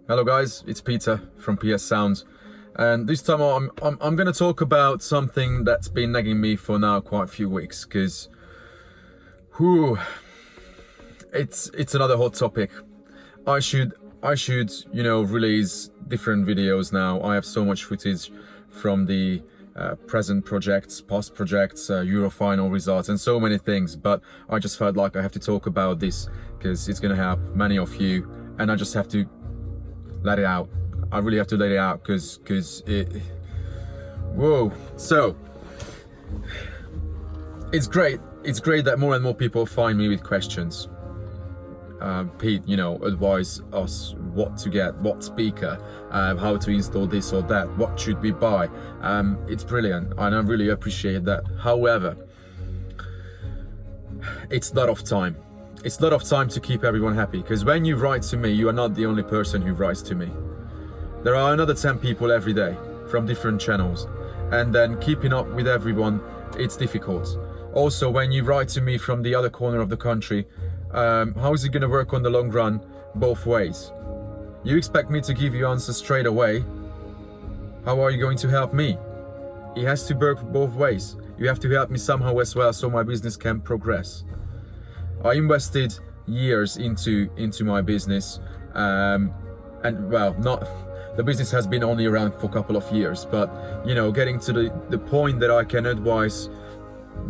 Hello guys, it's Peter from PS Sound, and this time I'm going to talk about something that's been nagging me for now quite a few weeks, because it's another hot topic. I should release different videos now. I have so much footage from the present projects, past projects, Euro final results, and so many things, but I just felt like I have to talk about this because it's going to help many of you, and I just have to let it out. I really have to let it out because whoa. So it's great that more and more people find me with questions. Pete, advise us what to get, what speaker, how to install this or that, what should we buy. It's brilliant and I really appreciate that. However, it's a lot of time. It's a lot of time to keep everyone happy, because when you write to me, you are not the only person who writes to me. There are another 10 people every day from different channels, and then keeping up with everyone, it's difficult. Also, when you write to me from the other corner of the country, how is it going to work on the long run both ways? You expect me to give you answers straight away. How are you going to help me? It has to work both ways. You have to help me somehow as well, so my business can progress. I invested years into my business, and well, the business has been only around for a couple of years, but getting to the point that I can advise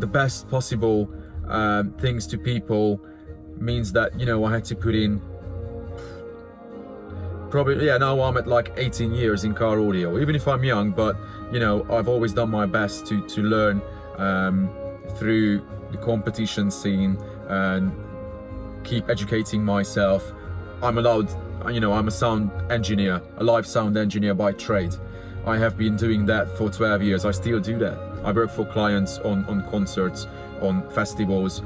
the best possible things to people means that I had to put in probably, now I'm at like 18 years in car audio, even if I'm young, but I've always done my best to learn through the competition scene and keep educating myself. I'm allowed, I'm a sound engineer, a live sound engineer by trade. I have been doing that for 12 years. I still do that. I work for clients on concerts, on festivals,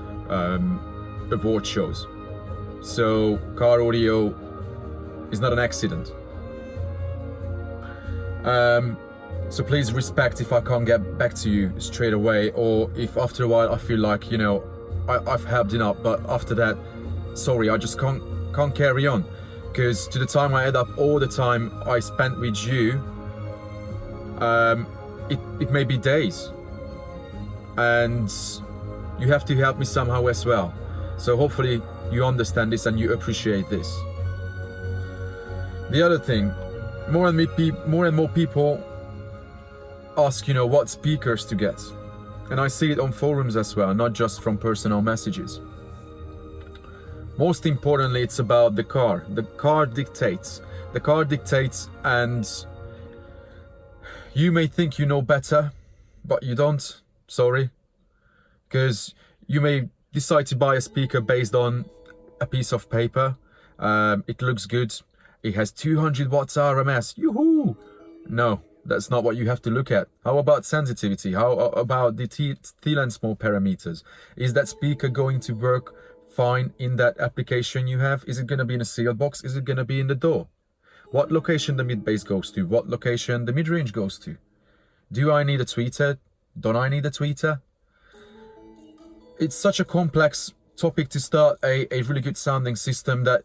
award shows. So car audio is not an accident. So please respect if I can't get back to you straight away, or if after a while I feel like I've helped enough, but after that, sorry, I just can't carry on, because to the time I add up all the time I spent with you, it may be days, and you have to help me somehow as well. So hopefully you understand this and you appreciate this. The other thing, more and more people ask what speakers to get, and I see it on forums as well, not just from personal messages. Most importantly, it's about the car. The car dictates, and you may think you know better, but you don't. Sorry, because you may decide to buy a speaker based on a piece of paper. It looks good, it has 200 watts RMS, yoo-hoo! No, that's not what you have to look at. How about sensitivity? How about the T-Lensmo parameters? Is that speaker going to work fine in that application you have? Is it going to be in a sealed box? Is it going to be in the door? What location the mid-bass goes to? What location the mid-range goes to? Do I need a tweeter? Don't I need a tweeter? It's such a complex topic to start a really good sounding system that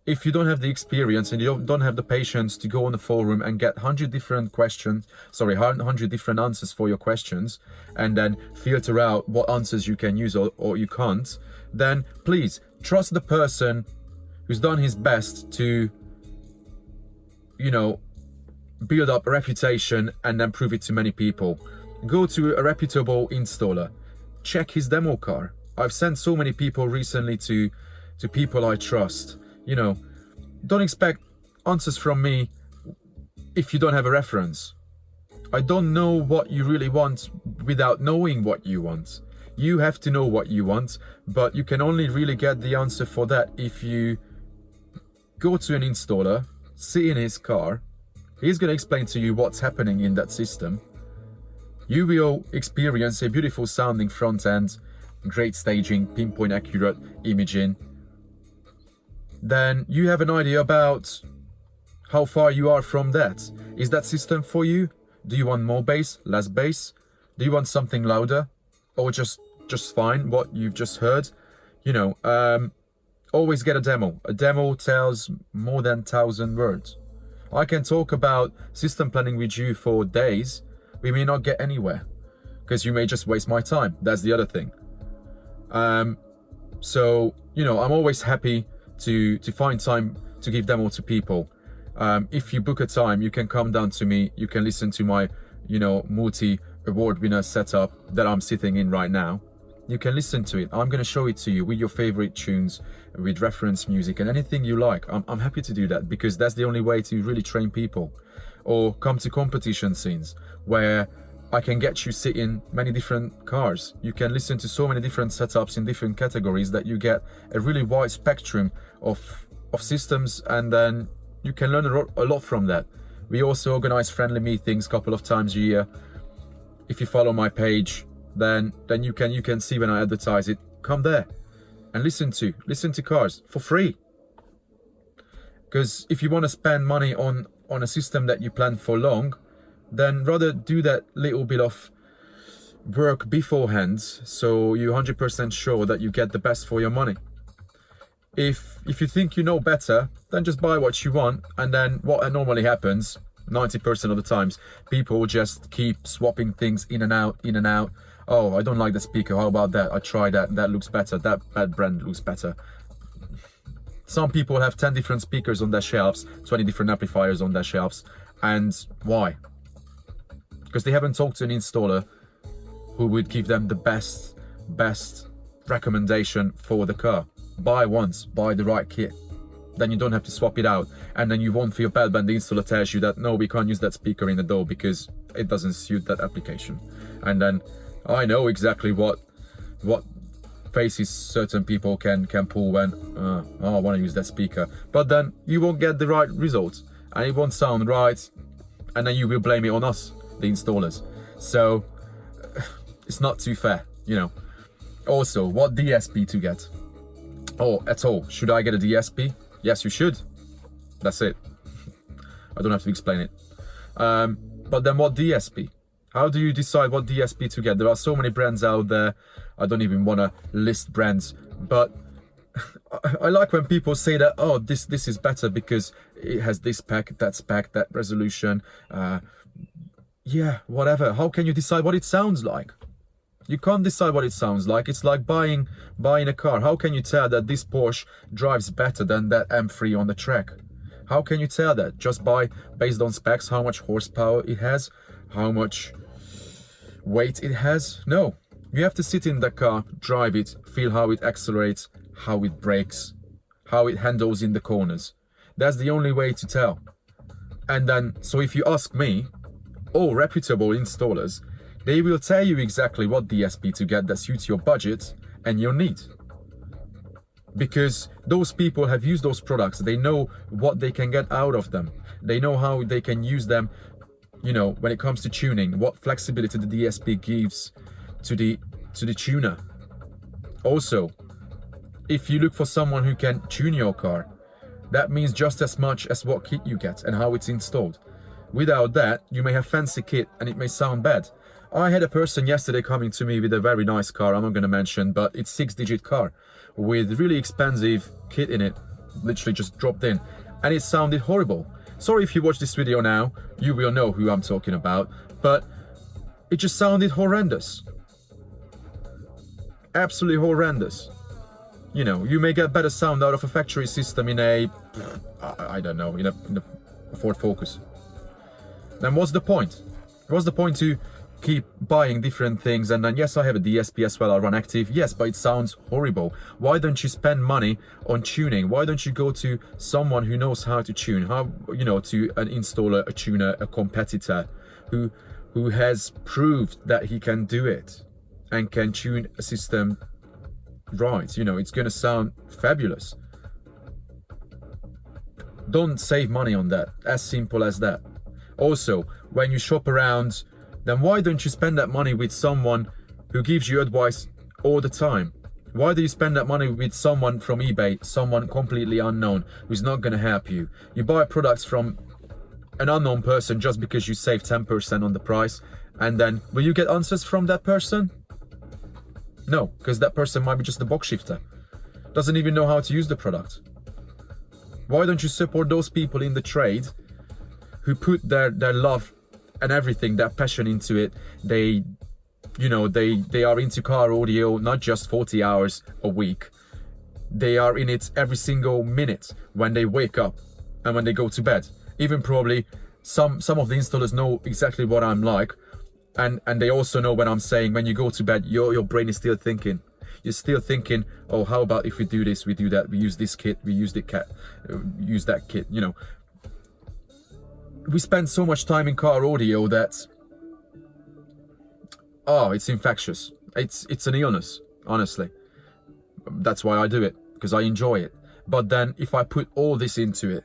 if you don't have the experience and you don't have the patience to go on the forum and get 100 different answers for your questions, and then filter out what answers you can use or you can't, then please trust the person who's done his best to, build up a reputation and then prove it to many people. Go to a reputable installer. Check his demo car. I've sent so many people recently to people I trust. Don't expect answers from me if you don't have a reference. I don't know what you really want without knowing what you want. You have to know what you want, but you can only really get the answer for that if you go to an installer, sit in his car, he's going to explain to you what's happening in that system. You will experience a beautiful sounding front end, great staging, pinpoint accurate imaging. Then you have an idea about how far you are from that. Is that system for you? Do you want more bass, less bass? Do you want something louder, or just fine what you've just heard? Always get a demo. A demo tells more than 1,000 words. I can talk about system planning with you for days. We may not get anywhere because you may just waste my time. That's the other thing. So, you know, I'm always happy to find time to give demo to people. If you book a time, you can come down to me. You can listen to my, you know, multi-award winner setup that I'm sitting in right now. You can listen to it. I'm going to show it to you with your favorite tunes, with reference music and anything you like. I'm happy to do that because that's the only way to really train people. Or come to competition scenes where I can get you sit in many different cars. You can listen to so many different setups in different categories that you get a really wide spectrum of systems, and then you can learn a lot from that. We also organize friendly meetings a couple of times a year. If you follow my page, then you can see when I advertise it. Come there and listen to cars for free. Because if you want to spend money on a system that you plan for long, then rather do that little bit of work beforehand, so you're 100% sure that you get the best for your money. If you think you know better, then just buy what you want, and then what normally happens 90% of the times, people just keep swapping things in and out. Oh, I don't like the speaker, how about that? I try that looks better, that brand looks better. Some people have 10 different speakers on their shelves, 20 different amplifiers on their shelves. And why? Because they haven't talked to an installer who would give them the best recommendation for the car. Buy once, buy the right kit. Then you don't have to swap it out. And then you won't feel bad when the installer tells you that, no, we can't use that speaker in the door because it doesn't suit that application. And then I know exactly what faces certain people can pull when, I want to use that speaker. But then you won't get the right results and it won't sound right. And then you will blame it on us, the installers. So it's not too fair, you know. Also, what DSP to get? Oh, at all. Should I get a DSP? Yes, you should. That's it. I don't have to explain it. But then what DSP? How do you decide what DSP to get? There are so many brands out there. I don't even want to list brands, but I like when people say that, oh, this is better because it has this spec, that resolution. Yeah, whatever. How can you decide what it sounds like? You can't decide what it sounds like. It's like buying a car. How can you tell that this Porsche drives better than that M3 on the track? How can you tell that? Just based on specs, how much horsepower it has, how much weight it has? No. You have to sit in the car, drive it, feel how it accelerates, how it brakes, how it handles in the corners. That's the only way to tell. And then, so if you ask me, all reputable installers, they will tell you exactly what DSP to get that suits your budget and your need. Because those people have used those products. They know what they can get out of them. They know how they can use them, you know, when it comes to tuning, what flexibility the DSP gives to the tuner. Also, if you look for someone who can tune your car, that means just as much as what kit you get and how it's installed. Without that, you may have fancy kit and it may sound bad. I had a person yesterday coming to me with a very nice car, I'm not going to mention, but it's 6-digit car with really expensive kit in it, literally just dropped in, and it sounded horrible. Sorry if you watch this video now, you will know who I'm talking about, but it just sounded horrendous. Absolutely horrendous. You know, you may get better sound out of a factory system in a, I don't know, in a Ford Focus. Then what's the point? What's the point to keep buying different things? And then, yes, I have a DSP as well, I run Active, yes, but it sounds horrible. Why don't you spend money on tuning? Why don't you go to someone who knows how to tune? How, you know, to an installer, a tuner, a competitor who has proved that he can do it and can tune a system right. You know, it's going to sound fabulous. Don't save money on that. As simple as that. Also, when you shop around, then why don't you spend that money with someone who gives you advice all the time? Why do you spend that money with someone from eBay, someone completely unknown, who's not going to help you? You buy products from an unknown person just because you save 10% on the price, and then will you get answers from that person? No, because that person might be just a box shifter, doesn't even know how to use the product. Why don't you support those people in the trade who put their love and everything, their passion into it. They are into car audio not just 40 hours a week. They are in it every single minute when they wake up and when they go to bed. Even probably some of the installers know exactly what I'm like, and they also know when I'm saying when you go to bed, your brain is still thinking. You're still thinking, oh, how about if we do this, we do that, we use this kit, we use use that kit. We spend so much time in car audio that it's infectious. It's an illness, honestly. That's why I do it, because I enjoy it. But then if I put all this into it,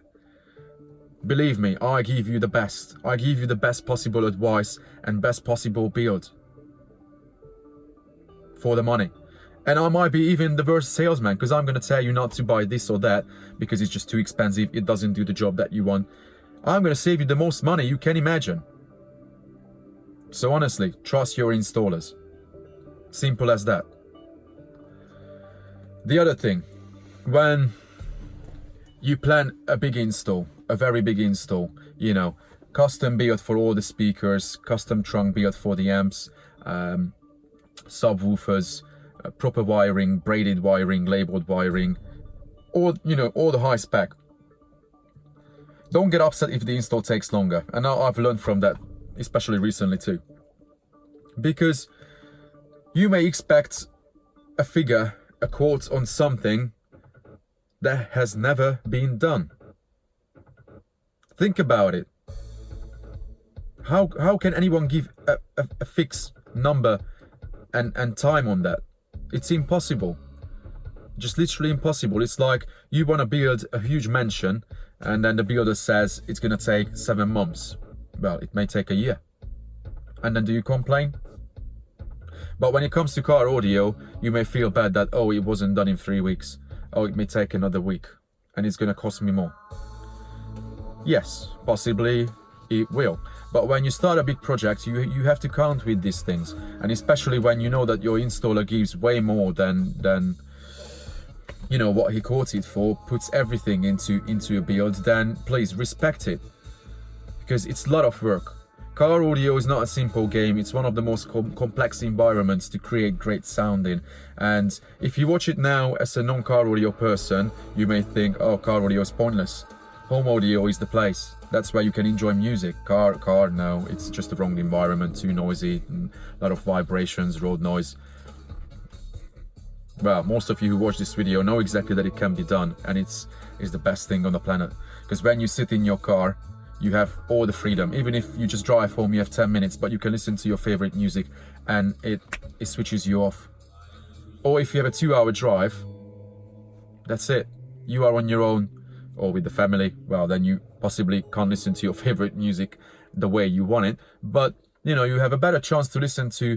believe me, I give you the best. I give you the best possible advice and best possible build for the money. And I might be even the worst salesman, because I'm going to tell you not to buy this or that because it's just too expensive, it doesn't do the job that you want. I'm going to save you the most money you can imagine. So honestly, trust your installers. Simple as that. The other thing, when you plan a big install, a very big install, custom build for all the speakers, custom trunk build for the amps, subwoofers, proper wiring, braided wiring, labeled wiring, all the high spec. Don't get upset if the install takes longer. And now I've learned from that, especially recently too. Because you may expect a figure, a quote on something that has never been done. Think about it. How can anyone give a fixed number and time on that? It's impossible. Just literally impossible. It's like you want to build a huge mansion and then the builder says it's going to take 7 months. Well, it may take a year. And then do you complain? But when it comes to car audio, you may feel bad that, oh, it wasn't done in 3 weeks. Oh, it may take another week and it's going to cost me more. Yes, possibly it will. But when you start a big project, you have to count with these things. And especially when you know that your installer gives way more than what he quoted for, puts everything into a build, then please respect it. Because it's a lot of work. Car audio is not a simple game. It's one of the most complex environments to create great sound in. And if you watch it now as a non-car audio person, you may think, oh, car audio is pointless. Home audio is the place. That's where you can enjoy music. Car, no, it's just the wrong environment, too noisy, and a lot of vibrations, road noise. Well, most of you who watch this video know exactly that it can be done, and it's the best thing on the planet. Because when you sit in your car, you have all the freedom. Even if you just drive home, you have 10 minutes, but you can listen to your favorite music and it switches you off. Or if you have a 2-hour drive, that's it. You are on your own, or with the family. Well, then you possibly can't listen to your favorite music the way you want it. But, you have a better chance to listen to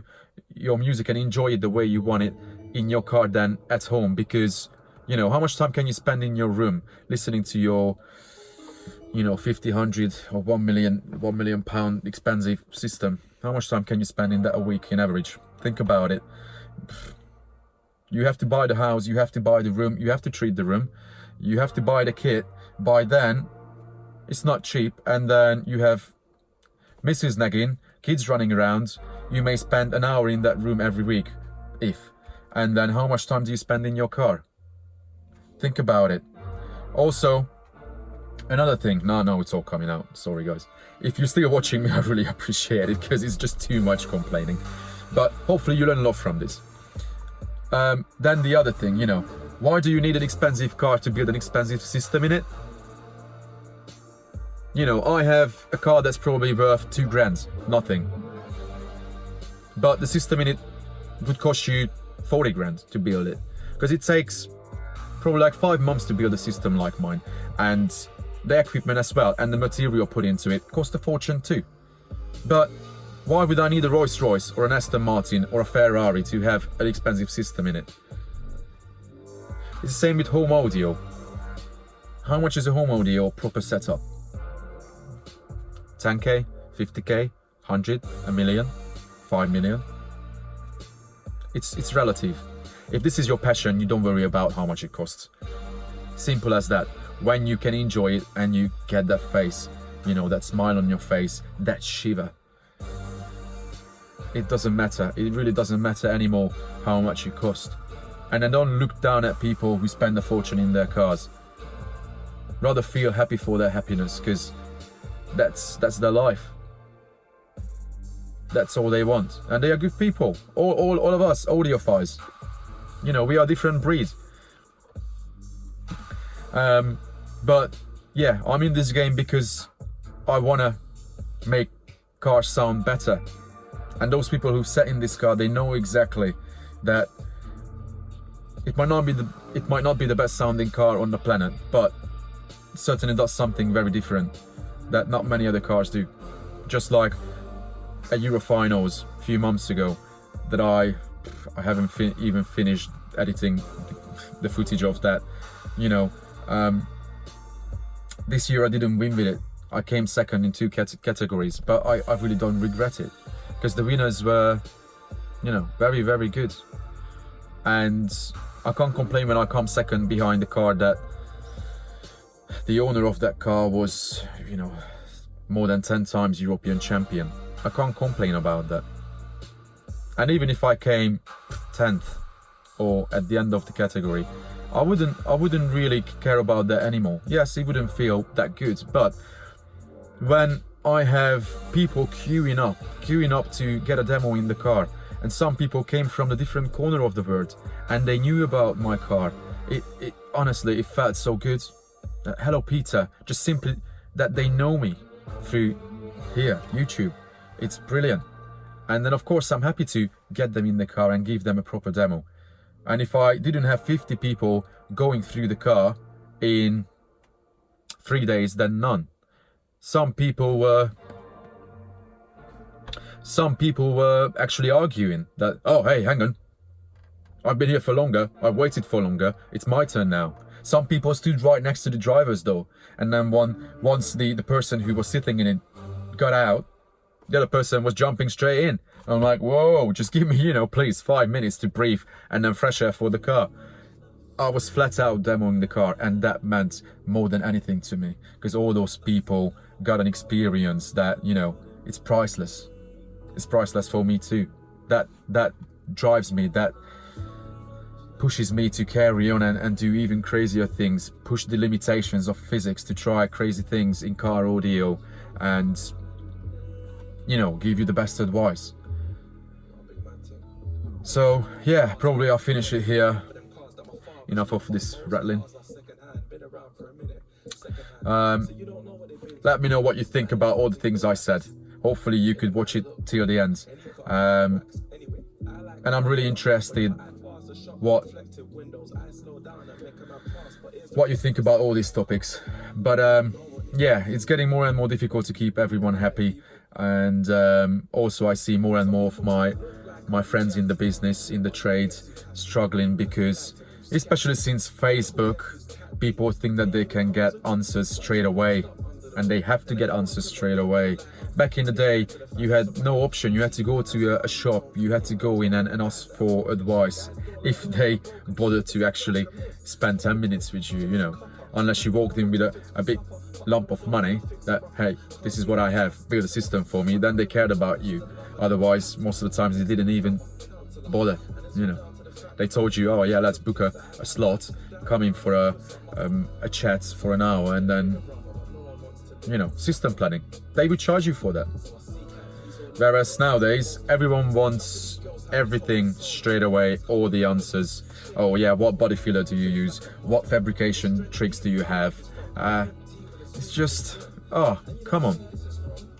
your music and enjoy it the way you want it in your car than at home. Because, how much time can you spend in your room listening to your 50, 100 or 1 million pound expensive system? How much time can you spend in that a week in average? Think about it. You have to buy the house, you have to buy the room, you have to treat the room, you have to buy the kit. By then, it's not cheap, and then you have Mrs. nagging, kids running around. You may spend an hour in that room every week, and then how much time do you spend in your car? Think about it. Also, another thing, no, it's all coming out, sorry guys. If you're still watching me, I really appreciate it, because it's just too much complaining. But hopefully you learn a lot from this. Then the other thing, why do you need an expensive car to build an expensive system in it? I have a car that's probably worth 2 grand, nothing. But the system in it would cost you 40 grand to build it. Because it takes probably like 5 months to build a system like mine. And the equipment as well, and the material put into it cost a fortune too. But why would I need a Rolls-Royce or an Aston Martin or a Ferrari to have an expensive system in it? It's the same with home audio. How much is a home audio proper setup? 10k, 50k, 100, a million, 5 million? It's relative. If this is your passion, you don't worry about how much it costs. Simple as that. When you can enjoy it and you get that face, you know, that smile on your face, that shiver. It doesn't matter. It really doesn't matter anymore how much it costs. And I don't look down at people who spend a fortune in their cars. Rather feel happy for their happiness, because that's their life. That's all they want. And they are good people. All of us, audiophiles. You know, we are different breeds. But yeah, I'm in this game because I want to make cars sound better. And those people who've sat in this car, they know exactly that it might not be the best sounding car on the planet, but it certainly does something very different that not many other cars do. Just like at Eurofinals a few months ago, that I haven't even finished editing the footage of that. You know, this year I didn't win with it. I came second in 2 categories, but I really don't regret it, because the winners were, you know, very, very good. And I can't complain when I come second behind the car that the owner of that car was, you know, more than 10 times European champion. I can't complain about that. And even if I came 10th or at the end of the category, I wouldn't really care about that anymore. Yes, it wouldn't feel that good, but when I have people queuing up to get a demo in the car, and some people came from the different corner of the world and they knew about my car, it honestly, it felt so good. Hello Peter, just simply that they know me through here, YouTube. It's brilliant. And then of course I'm happy to get them in the car and give them a proper demo. And if I didn't have 50 people going through the car in 3 days, then none. Some people were actually arguing that, oh hey, hang on, I've been here for longer, I've waited for longer, it's my turn now. Some people stood right next to the drivers though, and then once the person who was sitting in it got out, the other person was jumping straight in. I'm like, whoa, just give me, you know, please 5 minutes to breathe and then fresh air for the car. I was flat out demoing the car, and that meant more than anything to me, because all those people got an experience that, you know, it's priceless. It's priceless for me too. That drives me, that pushes me to carry on and do even crazier things, push the limitations of physics to try crazy things in car audio, and, you know, give you the best advice. So yeah, probably I'll finish it here. Enough of this rattling. Let me know what you think about all the things I said. Hopefully you could watch it till the end. And I'm really interested what you think about all these topics. But yeah, it's getting more and more difficult to keep everyone happy. And also I see more and more of my friends in the business, in the trade, struggling, because especially since Facebook, people think that they can get answers straight away, and they have to get answers straight away. Back in the day, you had no option. You had to go to a shop, you had to go in and ask for advice, if they bothered to actually spend 10 minutes with you, you know, unless you walked in with a big lump of money that, hey, this is what I have, build a system for me, then they cared about you. Otherwise, most of the times they didn't even bother, you know. They told you, oh yeah, let's book a slot, come in for a chat for an hour, and then, you know, system planning. They would charge you for that. Whereas nowadays, everyone wants everything straight away, all the answers. Oh yeah, what body filler do you use? What fabrication tricks do you have? It's just, oh, come on.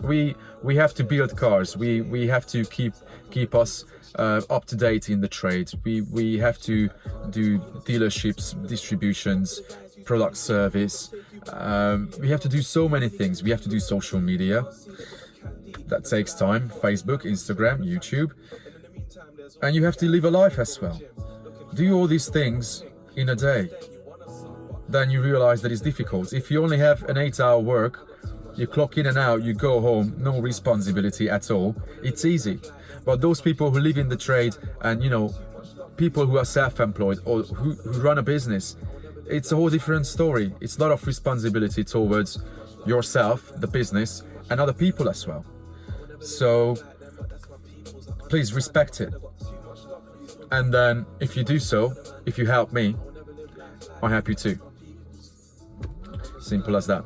We have to build cars. We have to keep us up to date in the trade. We have to do dealerships, distributions, product service. We have to do so many things. We have to do social media. That takes time. Facebook, Instagram, YouTube. And you have to live a life as well. Do all these things in a day. Then you realize that it's difficult. If you only have an 8-hour work, you clock in and out, you go home, no responsibility at all, it's easy. But those people who live in the trade, and, you know, people who are self-employed or who run a business, it's a whole different story. It's a lot of responsibility towards yourself, the business, and other people as well. So please respect it. And then if you do so, if you help me, I help you too. Simple as that.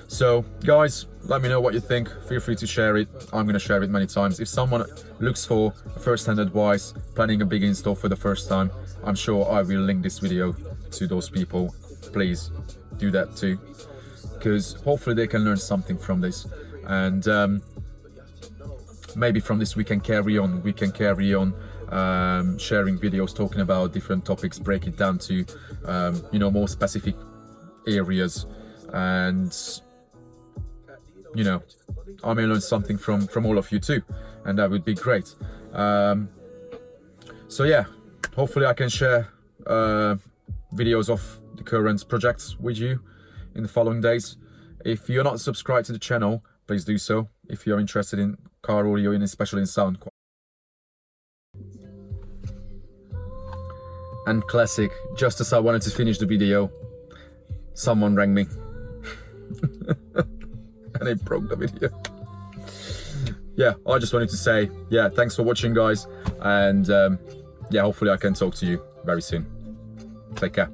So guys, let me know what you think. Feel free to share it. I'm going to share it many times. If someone looks for first-hand advice, planning a big install for the first time, I'm sure I will link this video to those people. Please do that too, because hopefully they can learn something from this. And maybe from this we can carry on. Sharing videos, talking about different topics, break it down to you know, more specific areas, and you know, I may learn something from all of you too, and that would be great. So yeah, hopefully I can share videos of the current projects with you in the following days. If you're not subscribed to the channel, please do so. If you're interested in car audio and especially in sound. And classic, just as I wanted to finish the video, someone rang me and it broke the video. Yeah, I just wanted to say, yeah, thanks for watching guys, and yeah, hopefully I can talk to you very soon. Take care.